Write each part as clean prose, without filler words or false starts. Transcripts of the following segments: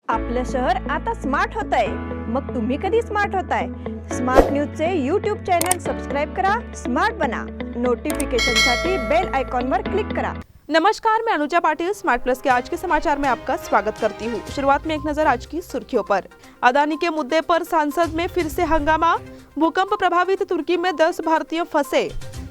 आपलं शहर आता स्मार्ट होतंय. मग तुम्ही कधी स्मार्ट होताय? स्मार्ट न्यूजचे यूट्यूब चॅनल सबस्क्राइब करा, स्मार्ट बना. नोटिफिकेशनसाठी बेल आइकॉनवर क्लिक करा. नमस्कार, मैं अनुजा पाटिल स्मार्ट प्लस के आज के समाचार में आपका स्वागत करती हूँ। शुरुआत में एक नजर आज की सुर्खियों पर। अदानी के मुद्दे पर संसद में फिर से हंगामा। भूकंप प्रभावित तुर्की में 10 भारतीय फंसे।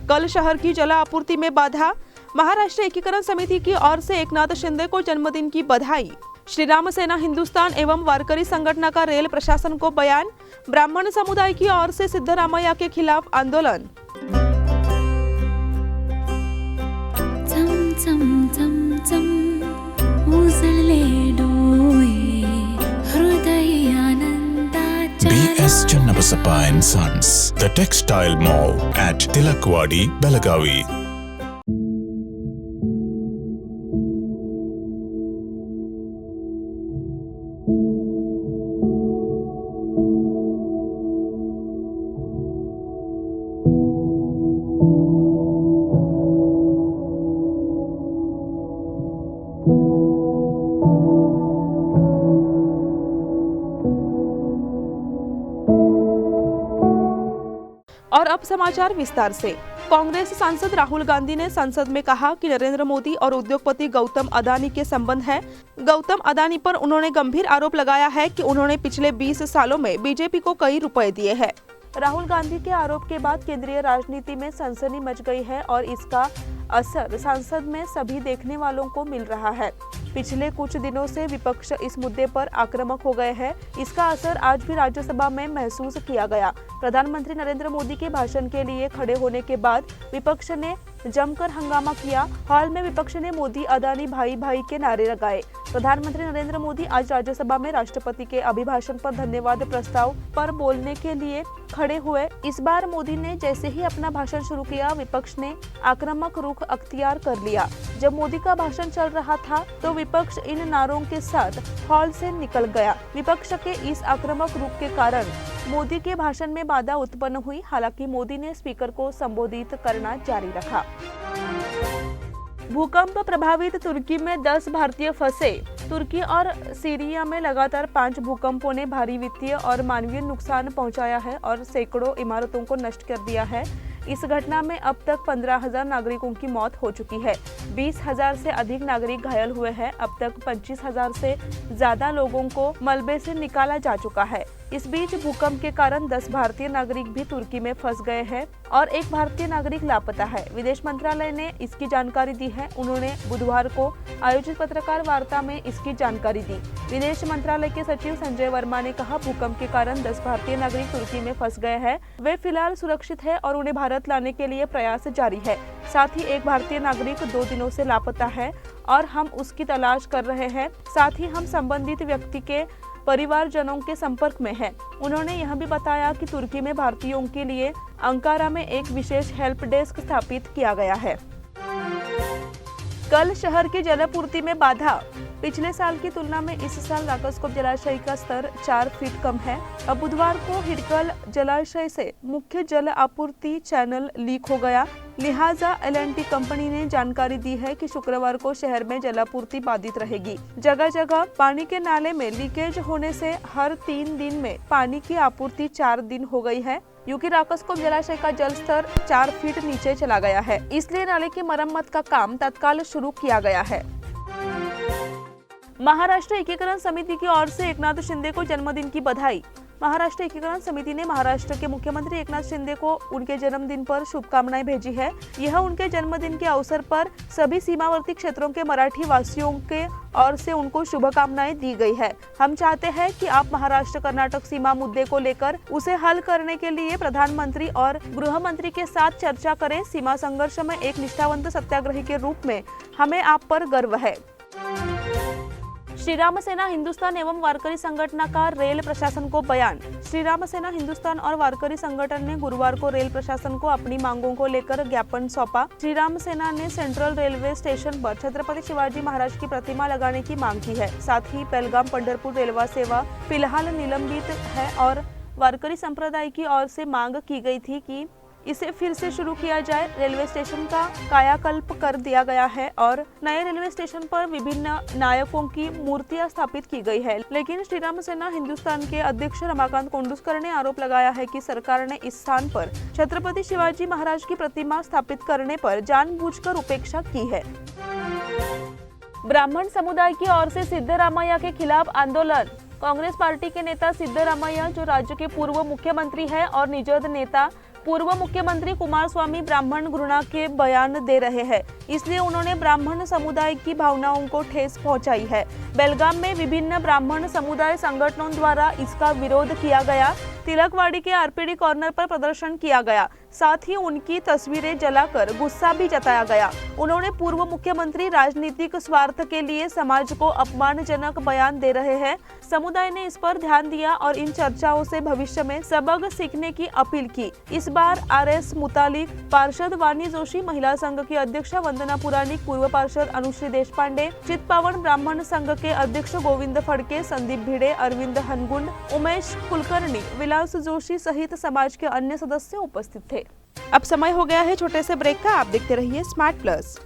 कल शहर की जल आपूर्ति में बाधा। महाराष्ट्र एकीकरण समिति की ओर से एकनाथ शिंदे को जन्मदिन की बधाई। श्री राम सेना हिंदुस्तान एवं वारकरी संगठन का रेल प्रशासन को बयान। ब्राह्मण समुदाय की ओर से सिद्धरामैया के खिलाफ आंदोलन। BS Channabasappa and Sons, the textile mall at Tilakwadi, Belagavi. और अब समाचार विस्तार से। कांग्रेस सांसद राहुल गांधी ने संसद में कहा कि नरेंद्र मोदी और उद्योगपति गौतम अदानी के संबंध है। गौतम अदानी पर उन्होंने गंभीर आरोप लगाया है कि उन्होंने पिछले 20 सालों में बीजेपी को कई रुपए दिए हैं। राहुल गांधी के आरोप के बाद केंद्रीय राजनीति में सनसनी मच गई है और इसका असर संसद में सभी देखने वालों को मिल रहा है। पिछले कुछ दिनों से विपक्ष इस मुद्दे पर आक्रामक हो गए हैं। इसका असर आज भी राज्यसभा में महसूस किया गया। प्रधानमंत्री नरेंद्र मोदी के भाषण के लिए खड़े होने के बाद विपक्ष ने जमकर हंगामा किया। हाल में विपक्ष ने मोदी अदानी भाई भाई के नारे लगाए। प्रधानमंत्री नरेंद्र मोदी आज राज्यसभा में राष्ट्रपति के अभिभाषण पर धन्यवाद प्रस्ताव पर बोलने के लिए खड़े हुए। इस बार मोदी ने जैसे ही अपना भाषण शुरू किया, विपक्ष ने आक्रामक रुख अख्तियार कर लिया। जब मोदी का भाषण चल रहा था तो विपक्ष इन नारों के साथ हॉल से निकल गया। विपक्ष के इस आक्रामक रुख के कारण मोदी के भाषण में बाधा उत्पन्न हुई। हालांकि मोदी ने स्पीकर को संबोधित करना जारी रखा। भूकंप प्रभावित तुर्की में 10 भारतीय फंसे। तुर्की और सीरिया में लगातार 5 भूकंपों ने भारी वित्तीय और मानवीय नुकसान पहुंचाया है और सैकड़ों इमारतों को नष्ट कर दिया है। इस घटना में अब तक 15,000 नागरिकों की मौत हो चुकी है। 20,000 से अधिक नागरिक घायल हुए हैं। अब तक 25,000 से ज्यादा लोगों को मलबे से निकाला जा चुका है। इस बीच भूकंप के कारण 10 भारतीय नागरिक भी तुर्की में फंस गए हैं और एक भारतीय नागरिक लापता है। विदेश मंत्रालय ने इसकी जानकारी दी है। उन्होंने बुधवार को आयोजित पत्रकार वार्ता में इसकी जानकारी दी। विदेश मंत्रालय के सचिव संजय वर्मा ने कहा, भूकंप के कारण 10 भारतीय नागरिक तुर्की में फंस गए हैं। वे फिलहाल सुरक्षित है और उन्हें भारत लाने के लिए प्रयास जारी है। साथ ही एक भारतीय नागरिक 2 दिनों से लापता है और हम उसकी तलाश कर रहे हैं। साथ ही हम संबंधित व्यक्ति के परिवारजनों के संपर्क में हैं। उन्होंने यह भी बताया कि तुर्की में भारतीयों के लिए अंकारा में एक विशेष हेल्प डेस्क स्थापित किया गया है। कल शहर की जलापूर्ति में बाधा। पिछले साल की तुलना में इस साल राकसकोप जलाशय का स्तर 4 फीट कम है। अब बुधवार को हिडकल जलाशय से मुख्य जल आपूर्ति चैनल लीक हो गया। लिहाजा L&T कंपनी ने जानकारी दी है कि शुक्रवार को शहर में जलापूर्ति बाधित रहेगी। जगह जगह पानी के नाले में लीकेज होने से हर 3 दिन में पानी की आपूर्ति 4 दिन हो गई है। क्योंकि राकसकोप जलाशय का जल स्तर 4 फीट नीचे चला गया है, इसलिए नाले की मरम्मत का काम तत्काल शुरू किया गया है। महाराष्ट्र एकीकरण समिति की ओर से एकनाथ शिंदे को जन्मदिन की बधाई। महाराष्ट्र एकीकरण समिति ने महाराष्ट्र के मुख्यमंत्री एकनाथ शिंदे को उनके जन्मदिन पर शुभकामनाएं भेजी है। यह उनके जन्मदिन के अवसर पर सभी सीमावर्ती क्षेत्रों के मराठी वासियों के ओर से उनको शुभकामनाएं दी गई है। हम चाहते हैं कि आप महाराष्ट्र कर्नाटक सीमा मुद्दे को लेकर उसे हल करने के लिए प्रधानमंत्री और गृह मंत्री के साथ चर्चा करें। सीमा संघर्ष में एक निष्ठावंत सत्याग्रही के रूप में हमें आप पर गर्व है। श्री राम सेना हिंदुस्तान एवं वारकरी संगठन का रेल प्रशासन को बयान। श्री राम सेना हिंदुस्तान और वारकरी संगठन ने गुरुवार को रेल प्रशासन को अपनी मांगों को लेकर ज्ञापन सौंपा। श्री राम सेना ने सेंट्रल रेलवे स्टेशन पर छत्रपति शिवाजी महाराज की प्रतिमा लगाने की मांग की है। साथ ही पेलगाम पंढरपुर रेलवा सेवा फिलहाल निलंबित है और वारकरी संप्रदाय की ओर से मांग की गई थी कि इसे फिर से शुरू किया जाए। रेलवे स्टेशन का कायाकल्प कर दिया गया है और नए रेलवे स्टेशन पर विभिन्न नायकों की मूर्तियां स्थापित की गई है। लेकिन श्रीराम सेना हिंदुस्तान के अध्यक्ष रमाकांत कोंडुस्कर ने आरोप लगाया है कि सरकार ने इस स्थान पर छत्रपति शिवाजी महाराज की प्रतिमा स्थापित करने पर जानबूझकर उपेक्षा की है। ब्राह्मण समुदाय की ओर से सिद्धरामैया के खिलाफ आंदोलन। कांग्रेस पार्टी के नेता सिद्धरामैया, जो राज्य के पूर्व मुख्यमंत्री हैं और निषेध नेता पूर्व मुख्यमंत्री कुमारस्वामी ब्राह्मण घृणा के बयान दे रहे हैं, इसलिए उन्होंने ब्राह्मण समुदाय की भावनाओं को ठेस पहुंचाई है। बेलगाम में विभिन्न ब्राह्मण समुदाय संगठनों द्वारा इसका विरोध किया गया। तिलकवाड़ी के आरपीडी कॉर्नर पर प्रदर्शन किया गया, साथ ही उनकी तस्वीरें जलाकर गुस्सा भी जताया गया। उन्होंने पूर्व मुख्यमंत्री राजनीतिक स्वार्थ के लिए समाज को अपमानजनक बयान दे रहे हैं। समुदाय ने इस पर ध्यान दिया और इन चर्चाओं से भविष्य में सबक सीखने की अपील की। इस बार आरएस मुतालिक, पार्षद वाणी जोशी, महिला संघ की अध्यक्ष वंदना पुराणिक, पूर्व पार्षद अनुश्री देशपांडे, चितपावन ब्राह्मण संघ के अध्यक्ष गोविंद फड़के, संदीप भिड़े, अरविंद हनगुंड, उमेश कुलकर्णी, विलास जोशी सहित समाज के अन्य सदस्य उपस्थित थे। अब समय हो गया है छोटे से ब्रेक का। आप देखते रहिए स्मार्ट प्लस।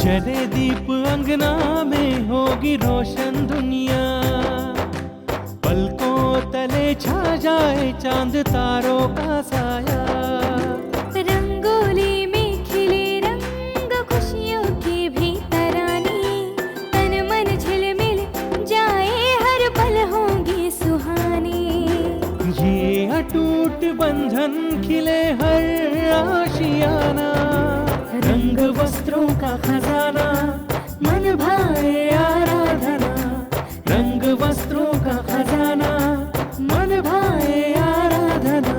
जले दीप अंगना में होगी रोशन दुनिया, पलकों तले छा जाए चांद तारों का साया। रंगोली में खिले रंग खुशियों की भी तरानी, तन मन झिलमिल जाए हर पल होंगी सुहानी। ये अटूट बंधन खिले हर आशियाना, रंग वस्त्रों का खजाना मन भाए आराधना। रंग वस्त्रों का खजाना मन भाए आराधना।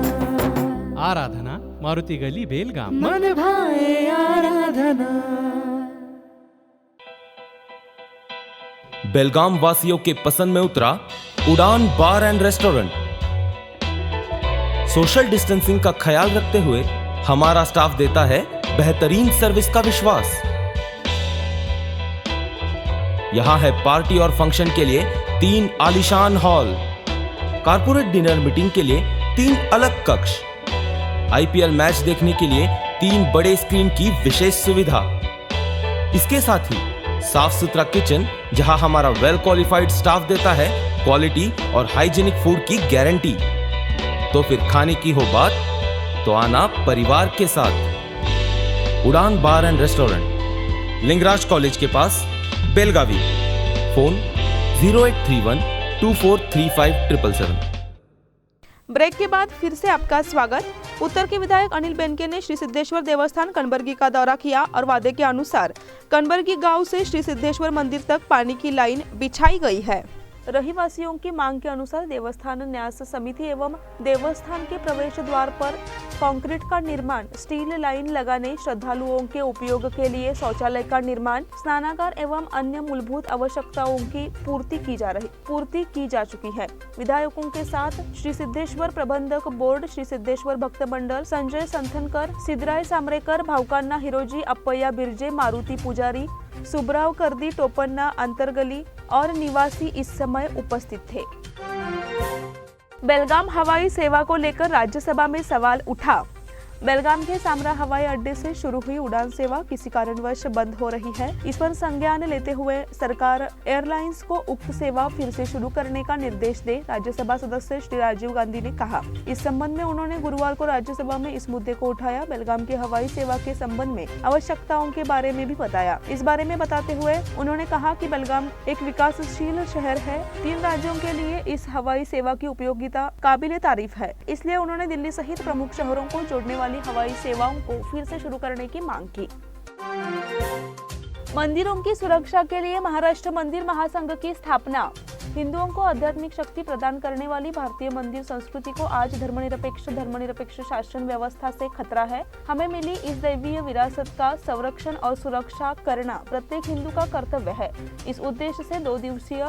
आराधना मारुति गली बेलगाम। मन भाए आराधना। बेलगाम वासियों के पसंद में उतरा उड़ान बार एंड रेस्टोरेंट। सोशल डिस्टेंसिंग का ख्याल रखते हुए हमारा स्टाफ देता है बेहतरीन सर्विस का विश्वास। यहां है पार्टी और फंक्शन के लिए 3 आलीशान हॉल, कारपोरेट डिनर मीटिंग के लिए 3 अलग कक्ष, आईपीएल मैच देखने के लिए 3 बड़े स्क्रीन की विशेष सुविधा। इसके साथ ही साफ सुथरा किचन, जहां हमारा वेल क्वालिफाइड स्टाफ देता है क्वालिटी और हाइजीनिक फूड की गारंटी। तो फिर खाने की हो बात तो आना परिवार के साथ। उड़ान बार एंड रेस्टोरेंट, लिंगराज कॉलेज के पास, बेलगावी। फोन 0831 2435 ब्रेक के बाद फिर से आपका स्वागत। उत्तर के विधायक अनिल बेनके ने श्री सिद्धेश्वर देवस्थान कनबर्गी का दौरा किया और वादे के अनुसार कनबर्गी गांव से श्री सिद्धेश्वर मंदिर तक पानी की लाइन बिछाई गई है। रहीवासियों की मांग के अनुसार देवस्थान न्यास समिति एवं देवस्थान के प्रवेश द्वार पर कंक्रीट का निर्माण, स्टील लाइन लगाने, श्रद्धालुओं के उपयोग के लिए शौचालय का निर्माण, स्नानागार एवं अन्य मूलभूत आवश्यकताओं की पूर्ति की जा चुकी है। विधायकों के साथ श्री सिद्धेश्वर प्रबंधक बोर्ड, श्री सिद्धेश्वर भक्त मंडल, संजय संथनकर, सिद्धराय सामरेकर, भावकान्ना हिरोजी, अप्पैया बिरजे, मारुति पुजारी, सुब्राव कर्दी, टोपन्ना अंतरगली और निवासी इस समय उपस्थित थे। बेलगाम हवाई सेवा को लेकर राज्यसभा में सवाल उठा। बेलगाम के सामरा हवाई अड्डे से शुरू हुई उड़ान सेवा किसी कारणवश बंद हो रही है। इस पर संज्ञान लेते हुए सरकार एयरलाइंस को उक्त सेवा फिर से शुरू करने का निर्देश दे, राज्यसभा सदस्य श्री राजीव गांधी ने कहा। इस संबंध में उन्होंने गुरुवार को राज्यसभा में इस मुद्दे को उठाया। बेलगाम की हवाई सेवा के संबंध में आवश्यकताओं के बारे में भी बताया। इस बारे में बताते हुए उन्होंने कहा कि बेलगाम एक विकासशील शहर है। 3 राज्यों के लिए इस हवाई सेवा की उपयोगिता काबिले तारीफ है। इसलिए उन्होंने दिल्ली सहित प्रमुख शहरों को जोड़ने वाली हवाई सेवाओं को फिर से शुरू करने की मांग की। मंदिरों की सुरक्षा के लिए महाराष्ट्र मंदिर महासंघ की स्थापना। हिंदुओं को आध्यात्मिक शक्ति प्रदान करने वाली भारतीय मंदिर संस्कृति को आज धर्मनिरपेक्ष शासन व्यवस्था से खतरा है। हमें मिली इस दैवीय विरासत का संरक्षण और सुरक्षा करना प्रत्येक हिंदू का कर्तव्य है। इस उद्देश्य से 2 दिवसीय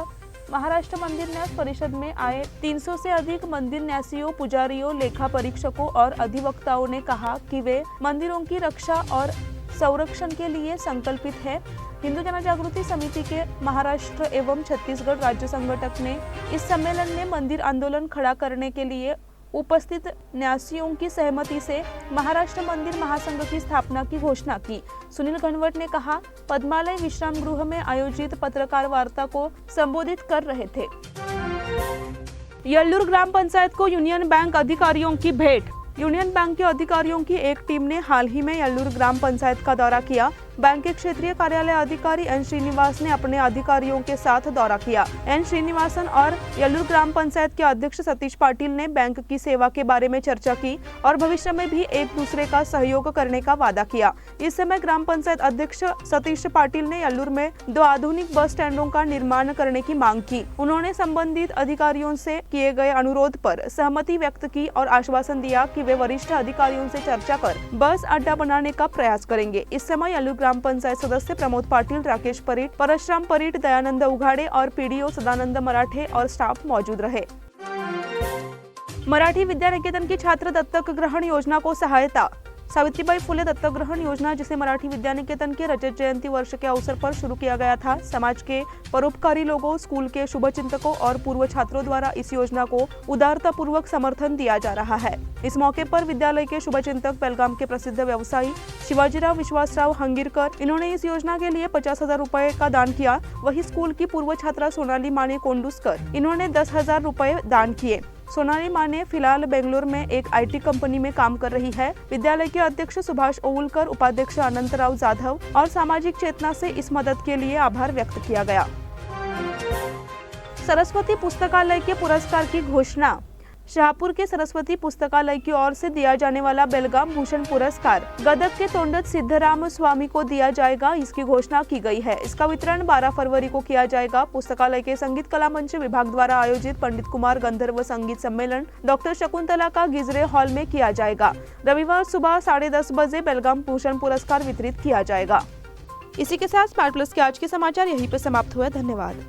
महाराष्ट्र मंदिर न्यास परिषद में आए 300 से अधिक मंदिर न्यासियों, पुजारियों, लेखा परीक्षकों और अधिवक्ताओं ने कहा कि वे मंदिरों की रक्षा और संरक्षण के लिए संकल्पित है। हिंदू जनजागृति समिति के महाराष्ट्र एवं छत्तीसगढ़ राज्य संगठक ने इस सम्मेलन में मंदिर आंदोलन खड़ा करने के लिए उपस्थित न्यासियों की सहमति से महाराष्ट्र मंदिर महासंघ की स्थापना की घोषणा की। सुनील घनवट ने कहा, पद्मालय विश्राम गृह में आयोजित पत्रकार वार्ता को संबोधित कर रहे थे। यल्लूर ग्राम पंचायत को यूनियन बैंक अधिकारियों की भेंट। यूनियन बैंक के अधिकारियों की एक टीम ने हाल ही में यल्लूर ग्राम पंचायत का दौरा किया। बैंक के क्षेत्रीय कार्यालय अधिकारी एन श्रीनिवास ने अपने अधिकारियों के साथ दौरा किया। एन श्रीनिवासन और यल्लूर ग्राम पंचायत के अध्यक्ष सतीश पाटिल ने बैंक की सेवा के बारे में चर्चा की और भविष्य में भी एक दूसरे का सहयोग करने का वादा किया। इस समय ग्राम पंचायत अध्यक्ष सतीश पाटिल ने यल्लूर में 2 आधुनिक बस स्टैंडों का निर्माण करने की मांग की। उन्होंने संबंधित अधिकारियों से किए गए अनुरोध पर सहमति व्यक्त की और आश्वासन दिया कि वे वरिष्ठ अधिकारियों से चर्चा कर बस अड्डा बनाने का प्रयास करेंगे। इस समय यल्लूर ग्राम पंचायत सदस्य प्रमोद पाटिल, राकेश परीट, परशुराम परीट, दयानंद उघाड़े और पीडीओ सदानंद मराठे और स्टाफ मौजूद रहे। मराठी विद्यानिकेतन की छात्र दत्तक ग्रहण योजना को सहायता। सावित्रीबाई फुले दत्तक ग्रहण योजना, जिसे मराठी विद्यानिकेतन के रजत जयंती वर्ष के अवसर पर शुरू किया गया था, समाज के परोपकारी लोगों, स्कूल के शुभचिंतकों और पूर्व छात्रों द्वारा इस योजना को उदारता पूर्वक समर्थन दिया जा रहा है। इस मौके पर विद्यालय के शुभचिंतक, बेलगाम के प्रसिद्ध व्यवसायी शिवाजीराव विश्वासराव हंगीरकर, इन्होंने इस योजना के लिए 50,000 रुपए का दान किया। वही स्कूल की पूर्व छात्रा सोनाली माने कोंडुस्कर, इन्होंने 10,000 रुपए दान किए। सोनाली माने फिलहाल बेंगलोर में एक IT कंपनी में काम कर रही है। विद्यालय के अध्यक्ष सुभाष ओवुलकर, उपाध्यक्ष अनंतराव जाधव और सामाजिक चेतना से इस मदद के लिए आभार व्यक्त किया गया। सरस्वती पुस्तकालय के पुरस्कार की घोषणा। शाहपुर के सरस्वती पुस्तकालय की ओर से दिया जाने वाला बेलगाम भूषण पुरस्कार गदग के तोंडत सिद्धराम स्वामी को दिया जाएगा, इसकी घोषणा की गई है। इसका वितरण 12 फरवरी को किया जाएगा। पुस्तकालय के संगीत कला मंच विभाग द्वारा आयोजित पंडित कुमार गंधर्व संगीत सम्मेलन डॉक्टर शकुंतला का गिजरे हॉल में किया जाएगा। रविवार सुबह 10:30 बजे बेलगाम भूषण पुरस्कार वितरित किया जाएगा। इसी के साथ स्मार्ट प्लस के आज के समाचार यहीं पर समाप्त हुए। धन्यवाद।